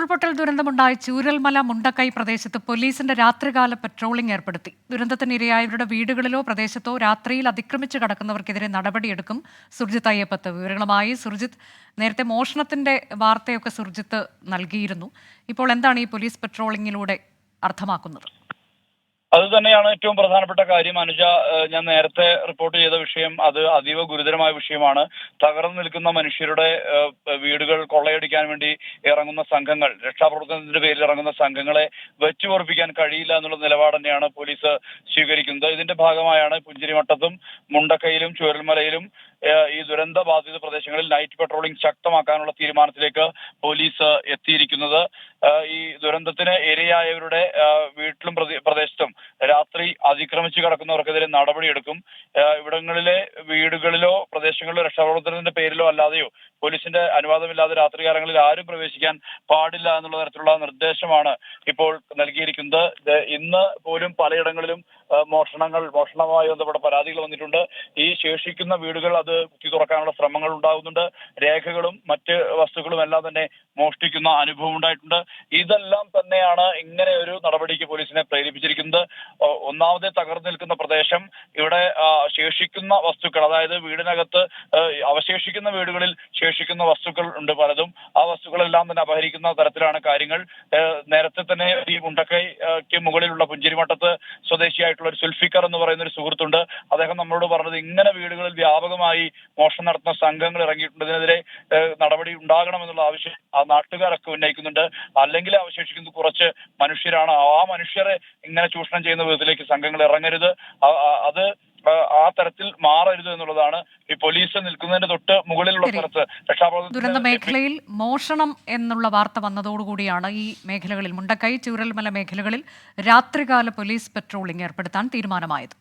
ഉരുൾപൊട്ടൽ ദുരന്തമുണ്ടായ ചൂരൽമല മുണ്ടക്കൈ പ്രദേശത്ത് പോലീസിന്റെ രാത്രികാല പട്രോളിംഗ് ഏർപ്പെടുത്തി. ദുരന്തത്തിനിരയായവരുടെ വീടുകളിലോ പ്രദേശത്തോ രാത്രിയിൽ അതിക്രമിച്ച് കടക്കുന്നവർക്കെതിരെ നടപടിയെടുക്കും. സുർജിത്ത് അയ്യപ്പത്ത് വിവരങ്ങളുമായി. സുർജിത്ത്, നേരത്തെ മോഷണത്തിന്റെ വാർത്തയൊക്കെ സുർജിത്ത് നൽകിയിരുന്നു. ഇപ്പോൾ എന്താണ് ഈ പോലീസ് പട്രോളിംഗിലൂടെ അർത്ഥമാക്കുന്നത്? അത് തന്നെയാണ് ഏറ്റവും പ്രധാനപ്പെട്ട കാര്യം അനുജ. ഞാൻ നേരത്തെ റിപ്പോർട്ട് ചെയ്ത വിഷയം അത് അതീവ ഗുരുതരമായ വിഷയമാണ്. തകർന്നു നിൽക്കുന്ന മനുഷ്യരുടെ വീടുകൾ കൊള്ളയടിക്കാൻ വേണ്ടി ഇറങ്ങുന്ന സംഘങ്ങൾ, രക്ഷാപ്രവർത്തനത്തിന്റെ പേരിൽ ഇറങ്ങുന്ന സംഘങ്ങളെ വെച്ചുപൊറുപ്പിക്കാൻ കഴിയില്ല എന്നുള്ള നിലപാട് തന്നെയാണ് പോലീസ് സ്വീകരിക്കുന്നത്. ഇതിന്റെ ഭാഗമായാണ് പുഞ്ചിരിമട്ടത്തും മുണ്ടക്കയിലും ചൂരൽമലയിലും ഈ ദുരന്ത ബാധിത പ്രദേശങ്ങളിൽ നൈറ്റ് പട്രോളിംഗ് ശക്തമാക്കാനുള്ള തീരുമാനത്തിലേക്ക് പോലീസ് എത്തിയിരിക്കുന്നത്. ഈ ദുരന്തത്തിന് ഇരയായവരുടെ വീട്ടിലും പ്രദേശത്തും രാത്രി അതിക്രമിച്ച് കടക്കുന്നവർക്കെതിരെ നടപടിയെടുക്കും. ഇവിടങ്ങളിലെ വീടുകളിലോ പ്രദേശങ്ങളിലോ രക്ഷാപ്രവർത്തനത്തിന്റെ പേരിലോ അല്ലാതെയോ പോലീസിന്റെ അനുവാദമില്ലാതെ രാത്രികാലങ്ങളിൽ ആരും പ്രവേശിക്കാൻ പാടില്ല എന്നുള്ള തരത്തിലുള്ള നിർദ്ദേശമാണ് ഇപ്പോൾ നൽകിയിരിക്കുന്നത്. ഇന്ന് പോലും പലയിടങ്ങളിലും മോഷണവുമായി ബന്ധപ്പെട്ട പരാതികൾ വന്നിട്ടുണ്ട്. ഈ ശേഷിക്കുന്ന വീടുകൾ അത് കുത്തി തുറക്കാനുള്ള ശ്രമങ്ങൾ ഉണ്ടാകുന്നുണ്ട്. രേഖകളും മറ്റ് വസ്തുക്കളും എല്ലാം തന്നെ മോഷ്ടിക്കുന്ന അനുഭവം ഉണ്ടായിട്ടുണ്ട്. ഇതെല്ലാം തന്നെയാണ് ഇങ്ങനെ ഒരു നടപടിക്ക് പോലീസിനെ പ്രേരിപ്പിച്ചിരിക്കുന്നത്. ഒന്നാമത് തകർന്നു നിൽക്കുന്ന പ്രദേശം, ഇവിടെ ശേഷിക്കുന്ന വസ്തുക്കൾ, അതായത് വീടിനകത്ത് അവശേഷിക്കുന്ന വീടുകളിൽ ശേഷിക്കുന്ന വസ്തുക്കൾ ഉണ്ട് പലതും. ആ വസ്തുക്കളെല്ലാം തന്നെ അപഹരിക്കുന്ന തരത്തിലാണ് കാര്യങ്ങൾ. നേരത്തെ തന്നെ ഈ മുണ്ടക്കൈക്ക് മുകളിലുള്ള പുഞ്ചിരിമട്ടത്ത് സ്വദേശിയായിട്ടുള്ള ഒരു സുൽഫിക്കർ എന്ന് പറയുന്ന ഒരു സുഹൃത്തുണ്ട്. അദ്ദേഹം നമ്മളോട് പറഞ്ഞത് ഇങ്ങനെ വീടുകളിൽ വ്യാപകമായി മോഷണം നടത്തുന്ന സംഘങ്ങൾ ഇറങ്ങിയിട്ടുണ്ട്, ഇതിനെതിരെ നടപടി ഉണ്ടാകണമെന്നുള്ള ആവശ്യം ആ നാട്ടുകാരൊക്കെ ഉന്നയിക്കുന്നുണ്ട്. അല്ലെങ്കിൽ അവശേഷിക്കുന്ന കുറച്ച് മനുഷ്യരാണ്. ആ മനുഷ്യരെ ഇങ്ങനെ ചൂഷണം ചെയ്യുന്ന വിധത്തിലേക്ക് സംഘങ്ങൾ ഇറങ്ങരുത്, അത് ആ തരത്തിൽ മാറരുത് എന്നുള്ളതാണ് ഈ പോലീസ് നിൽക്കുന്നതിന്റെ തൊട്ട് മുകളിലുള്ള സ്ഥലത്ത് രക്ഷാപ്രവർത്തന ദുരന്ത മേഖലയിൽ മോഷണം എന്നുള്ള വാർത്ത വന്നതോടുകൂടിയാണ് ഈ മേഖലകളിൽ മുണ്ടക്കൈ ചൂരൽമല മേഖലകളിൽ രാത്രികാല പോലീസ് പട്രോളിംഗ് ഏർപ്പെടുത്താൻ തീരുമാനമായത്.